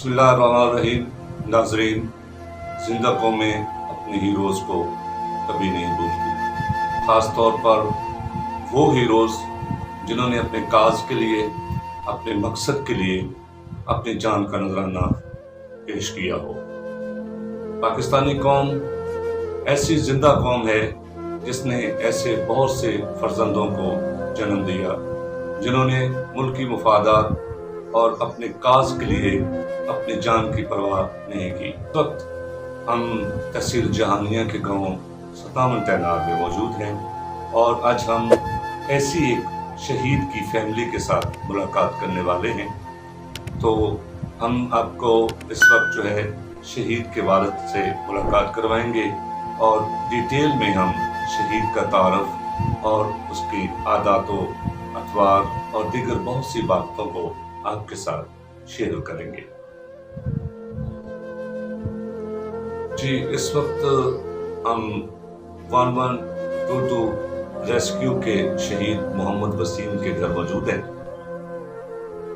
بسم اللہ الرحمن الرحیم۔ ناظرین، زندہ قومیں اپنے ہیروز کو کبھی نہیں بھولتی، خاص طور پر وہ ہیروز جنہوں نے اپنے کاز کے لیے، اپنے مقصد کے لیے اپنی جان کا نذرانہ پیش کیا ہو۔ پاکستانی قوم ایسی زندہ قوم ہے جس نے ایسے بہت سے فرزندوں کو جنم دیا جنہوں نے ملکی مفادات اور اپنے کاز کے لیے اپنی جان کی پرواہ نہیں کی۔ اس وقت ہم تحصیل جہانیہ کے گاؤں 57 تینار میں موجود ہیں اور آج ہم ایسی ایک شہید کی فیملی کے ساتھ ملاقات کرنے والے ہیں۔ تو ہم آپ کو اس وقت جو ہے شہید کے والد سے ملاقات کروائیں گے اور ڈیٹیل میں ہم شہید کا تعارف اور اس کی عادات و اطوار اور دیگر بہت سی باتوں کو آپ کے ساتھ شیئر کریں گے۔ جی، اس وقت ہم 1122 ریسکیو کے شہید محمد وسیم کے گھر موجود ہیں۔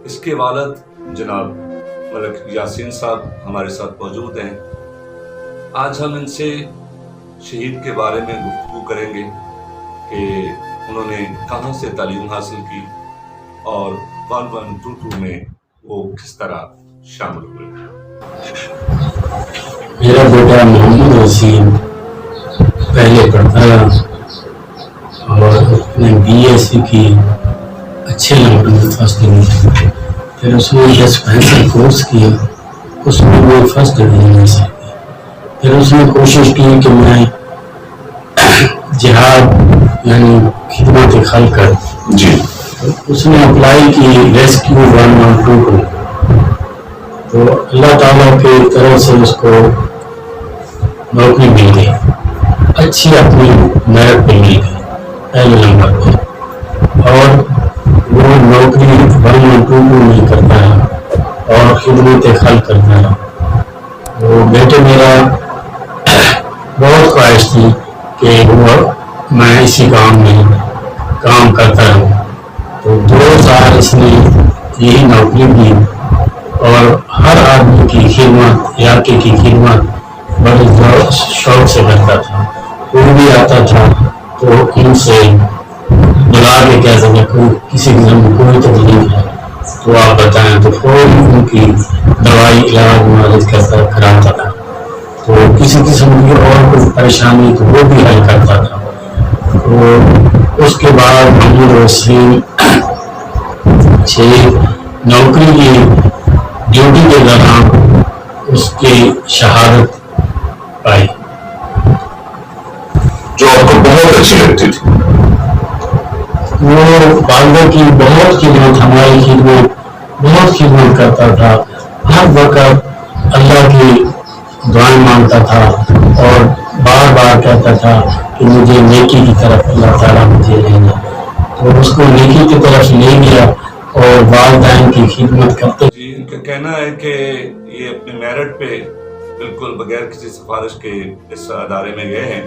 اس کے والد جناب ملک یاسین صاحب ہمارے ساتھ موجود ہیں۔ آج ہم ان سے شہید کے بارے میں گفتگو کریں گے کہ انہوں نے کہاں سے تعلیم حاصل کی اور 1122 میں وہ کس طرح شامل ہوئے۔ میرا بیٹا محمد وسیم پہلے پڑھتا رہا اور نے BSc کی اچھے نمبر میں فرسٹ ڈویژن، پھر اس نے ڈسپینسر کورس کیا، اس میں وہ فرسٹ ڈویژن حاصل کی۔ پھر اس نے کوشش کی کہ میں جہاد یعنی خدمت خلق جی، اس نے اپلائی کی ریسکیو 112 کو، تو اللہ تعالیٰ کی طرف سے اس کو نوکری مل گئی، اچھی اپنی میرٹ پہ مل گئی پہلے نمبر پہ، اور وہ نوکری 112 میں کرتا ہے اور خدمت خلق کرتا ہے۔ وہ بیٹے میرا بہت خواہش تھی کہ میں اسی کام میں کام کرتا رہوں، تو 2 سال اس نے یہی نوکری کی اور ہر آدمی کی خدمت، علاقے کی خدمت بڑے شوق سے کرتا تھا۔ کوئی بھی آتا تھا تو ان سے بلا کے کہتا تھا کوئی کسی قسم کی کوئی تکلیف ہے تو آپ بتائیں، تو فوراً ان کی دوائی علاج معالج کراتا تھا۔ تو کسی قسم کی اور کوئی پریشانی تو وہ بھی حل کرتا تھا۔ تو اس کے بعد محمد وسیم نوکری کی ڈیوٹی کے دوران اس کی شہادت پائی، جو آپ کو بہت اچھی لگتی تھی۔ وہ والدہ کی بہت خدمت، ہماری خدمت بہت خدمت کرتا تھا، ہر وقت اللہ کی دعائیں مانگتا تھا اور بار بار کہتا تھا کہ مجھے نیکی کی طرف اللہ تعالیٰ مجھے لینا، تو اس کو نیکی کی طرف لے گیا اور والدین کی خدمت کرتے۔ جی، ان کا کہنا ہے کہ یہ اپنے میرٹ پہ بالکل بغیر کسی سفارش کے اس ادارے میں گئے ہیں،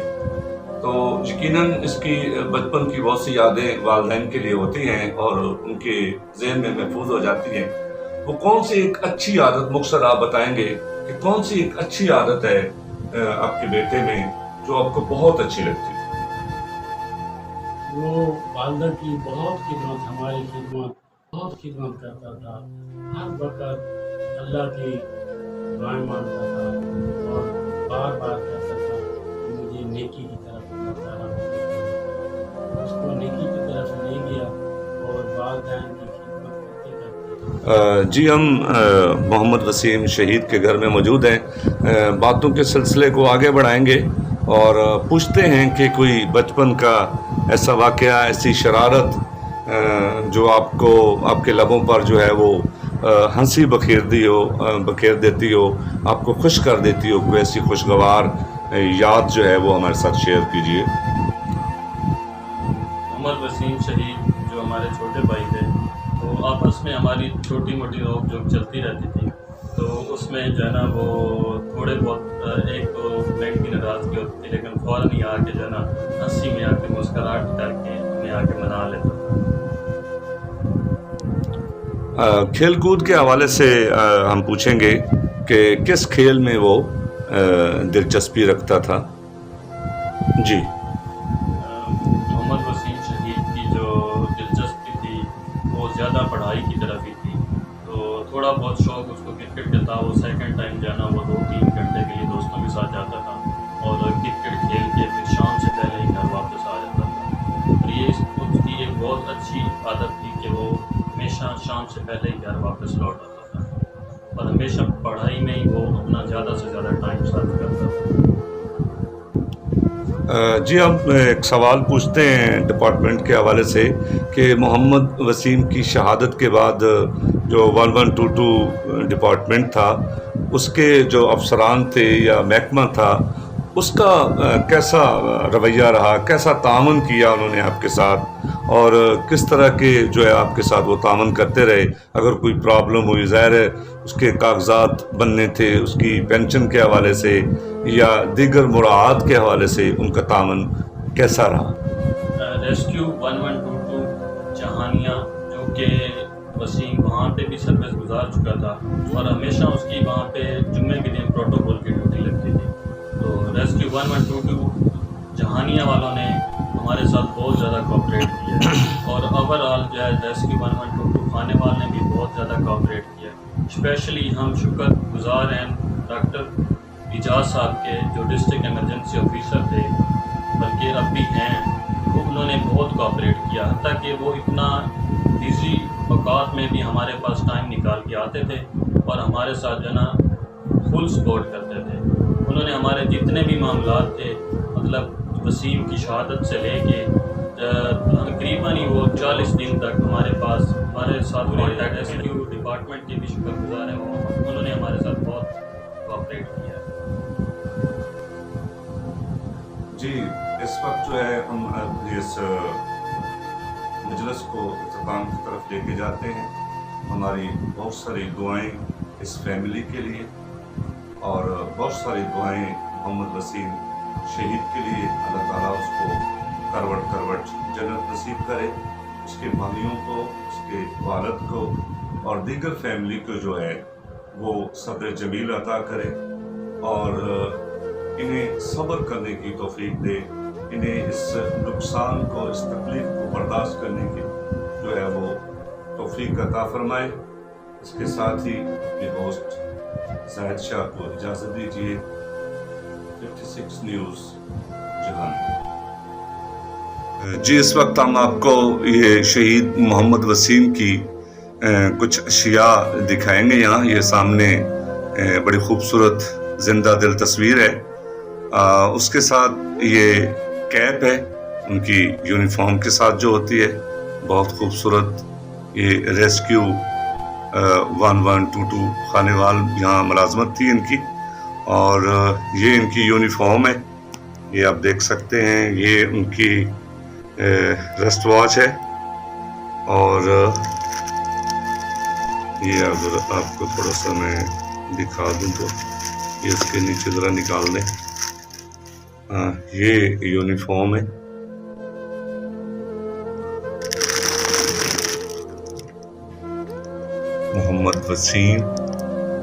تو یقیناً اس کی بچپن کی بہت سی یادیں والدین کے لیے ہوتی ہیں اور ان کے ذہن میں محفوظ ہو جاتی ہیں۔ وہ کون سی ایک اچھی عادت، مختصر آپ بتائیں گے کہ کون سی ایک اچھی عادت ہے آپ کے بیٹے میں جو آپ کو بہت اچھی لگتی تھی؟ وہ والدہ کی بہت خدمت، ہماری خدمت بہت خدمت کرتا تھا، ہر وقت اللہ کی دعائیں مانگتا تھا اور بار بار کہتا تھا کہ مجھے نیکی کی طرف اللہ تعالیٰ مجھے لینا۔ اس کو نیکی کی طرف لے گیا اور والدین کی خدمت کرتے کرتے۔ جی، ہم محمد وسیم شہید کے گھر میں موجود ہیں، باتوں کے سلسلے کو آگے بڑھائیں گے اور پوچھتے ہیں کہ کوئی بچپن کا ایسا واقعہ، ایسی شرارت جو آپ کو آپ کے لبوں پر جو ہے وہ ہنسی بکھیر دیتی ہو، آپ کو خوش کر دیتی ہو، کوئی ایسی خوشگوار یاد جو ہے وہ ہمارے ساتھ شیئر کیجیے۔ محمد وسیم شہید جو ہمارے چھوٹے بھائی تھے، تو آپس میں ہماری چھوٹی موٹی روک جوک چلتی رہتی تھی، تو اس میں جو ہے نا وہ تھوڑے بہت ایک تو منٹ کی ناراضگی ہوتی تھی، لیکن فوراً ہی آ کے جو ہے نا ہنسی میں آ کے مسکراہٹ کر کے ہمیں آ کے منا لیتا تھا۔ खेल कूद के हवाले से हम पूछेंगे कि किस खेल में वो दिलचस्पी रखता था। जी। मोहम्मद वसीम शहीद की जो दिलचस्पी थी वो ज़्यादा पढ़ाई की तरफ ही थी, तो थोड़ा बहुत शौक़ उसको क्रिकेट का था। वो सेकंड टाइम जाना वो 2-3 घंटे के लिए दोस्तों के साथ जाता था और क्रिकेट खेल के फिर शाम से पहले ही घर वापस आ जाता था। और ये उसकी एक बहुत अच्छी आदत थी कि वो हमेशा शाम से पहले ही घर वापस लौट आता था और हमेशा पढ़ाई में ही वो अपना ज़्यादा से ज़्यादा टाइम सर्व करता था। जी, हम एक सवाल पूछते हैं डिपार्टमेंट के हवाले से कि मोहम्मद वसीम की शहादत के बाद जो 1122 डिपार्टमेंट था उसके जो अफसरान थे या महकमा था उसका कैसा रवैया रहा, कैसा तामन किया उन्होंने आपके साथ, और किस तरह के जो है आपके साथ वो तामन करते रहे? अगर कोई प्रॉब्लम हुई, ज़ाहिर है उसके कागजात बनने थे, उसकी पेंशन के हवाले से या दीगर मुराद के हवाले से उनका तामन कैसा रहा? रेस्क्यू 1122 जहानिया, जो कि वसीम वहाँ पे भी सर्विस गुजार चुका था और हमेशा उसकी वहाँ पे जुम्मे के दिन प्रोटोकॉल की ड्यूटी लगती थी। तो रेस्क्यू 1122 जहानिया वालों ने हमारे साथ बहुत ज़्यादा कोऑपरेट किया और ओवरऑल जो है रेस्क्यू 1122 खाने वाले ने भी बहुत ज़्यादा कोऑपरेट किया। स्पेशली हम शुक्र गुजार हैं डॉक्टर इजाज़ साहब के, जो डिस्ट्रिक्ट एमरजेंसी ऑफिसर थे, बल्कि अब भी हैं, तो उन्होंने बहुत कोऑपरेट किया। हत्ता कि वो इतना बिज़ी औकात में भी हमारे पास टाइम निकाल के आते थे और हमारे साथ जो ना फुल सपोर्ट करते थे। उन्होंने हमारे जितने भी मामलात थे, मतलब वसीम की शहादत से लेके तकरीबन ही वो 40 दिन तक हमारे पास हमारे साथ रेस्क्यू डिपार्टमेंट के भी शुक्रगुजार हैं। उन्होंने हमारे साथ बहुत कोऑपरेट किया। जी, इस वक्त जो है हम इस मजलिस को इख्तिताम की तरफ लेके जाते हैं। हमारी बहुत सारी दुआएं इस फैमिली के लिए और बहुत सारी दुआएं मोहम्मद वसीम शहीद के लिए। अल्लाह ताला उसको करवट करवट जन्नत नसीब करे, उसके भाइयों को, उसके वालिद को और दीगर फैमिली को जो है वो सब्र जमील अता करे और इन्हें सब्र करने की तौफीक दे, इन्हें इस नुकसान को, इस तकलीफ को बर्दाश्त करने की जो है वो तौफीक अता फरमाए। इसके साथ ही ये दोस्त ज़ाहिद शाह को इजाज़त दीजिए। 56 न्यूज़ जहान। जी, इस वक्त हम आपको ये शहीद मोहम्मद वसीम की कुछ अशिया दिखाएंगे। यहाँ ये सामने बड़ी खूबसूरत जिंदा दिल तस्वीर है, उसके साथ ये कैप है उनकी यूनिफॉर्म के साथ जो होती है, बहुत खूबसूरत। ये रेस्क्यू 1122 खानेवाल यहाँ मुलाजमत थी इनकी और ये इनकी यूनिफॉर्म है, ये आप देख सकते हैं। ये उनकी रेस्ट वॉच है और ये अगर आपको थोड़ा सा मैं दिखा दूं तो ये इसके नीचे ज़रा निकाल दें। ये यूनिफॉर्म है। मोहम्मद वसीम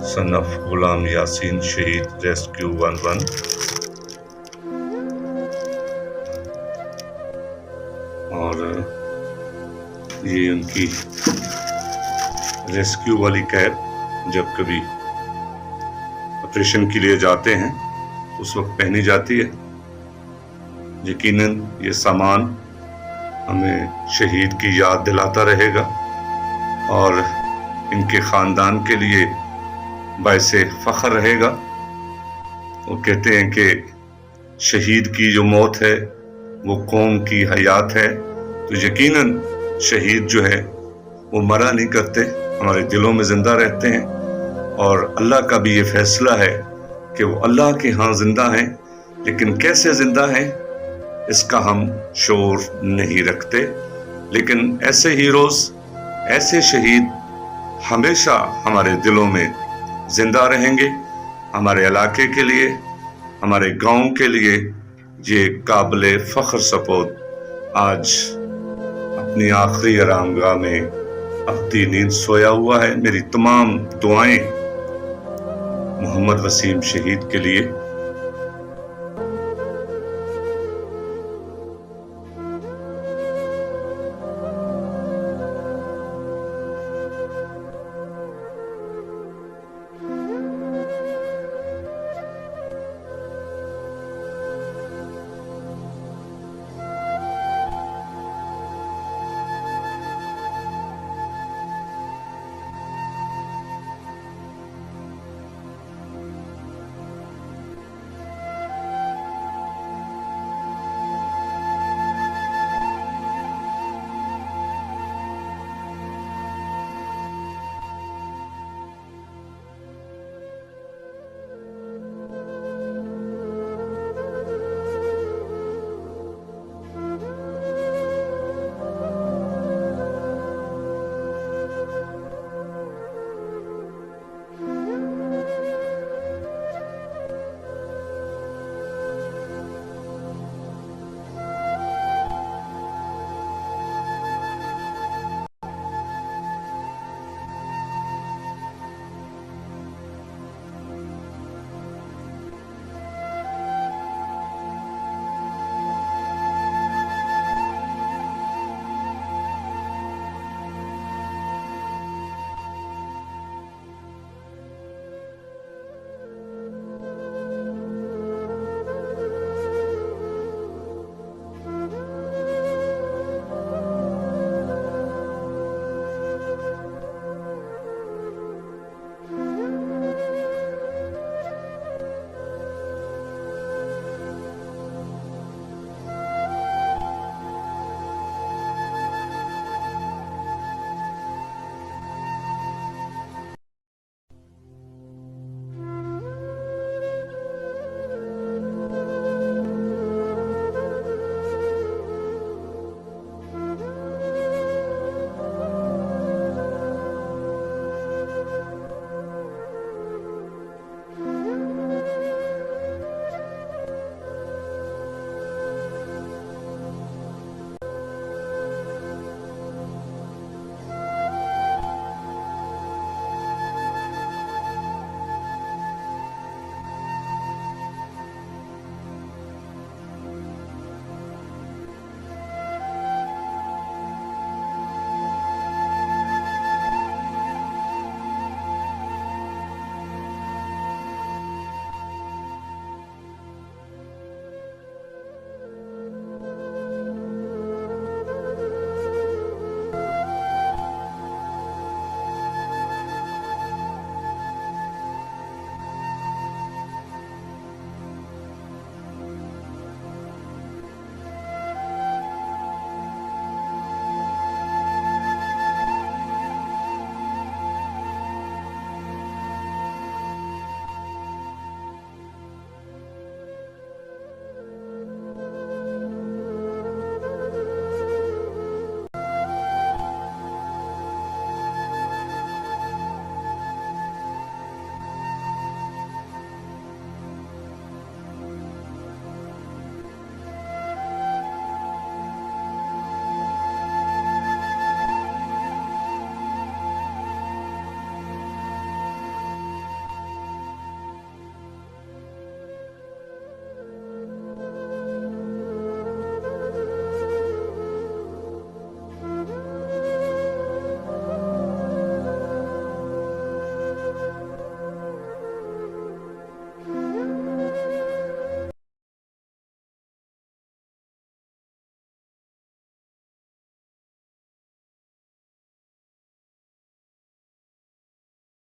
सन ऑफ गुलाम यासीन शहीद रेस्क्यू 11। और ये उनकी रेस्क्यू वाली कैप, जब कभी ऑपरेशन के लिए जाते हैं उस वक्त पहनी जाती है। यकीनन ये सामान हमें शहीद की याद दिलाता रहेगा और इनके ख़ानदान के लिए बाइसे फ़ख्र रहेगा। वो कहते हैं कि शहीद की जो मौत है वो कौम की हयात है, तो यकीनन शहीद जो है वो मरा नहीं करते, हमारे दिलों में ज़िंदा रहते हैं। और अल्लाह का भी ये फ़ैसला है कि वो अल्लाह के यहाँ ज़िंदा हैं, लेकिन कैसे ज़िंदा हैं इसका हम शोर नहीं रखते। लेकिन ऐसे हीरोज़, ऐसे शहीद हमेशा हमारे दिलों में ज़िंदा रहेंगे। हमारे इलाके के लिए, हमारे गांव के लिए ये काबिल फ़ख्र सपोत आज अपनी आखिरी आरामगाह में اپنی نیند سویا ہوا ہے. میری تمام دعائیں محمد وسیم شہید کے لیے.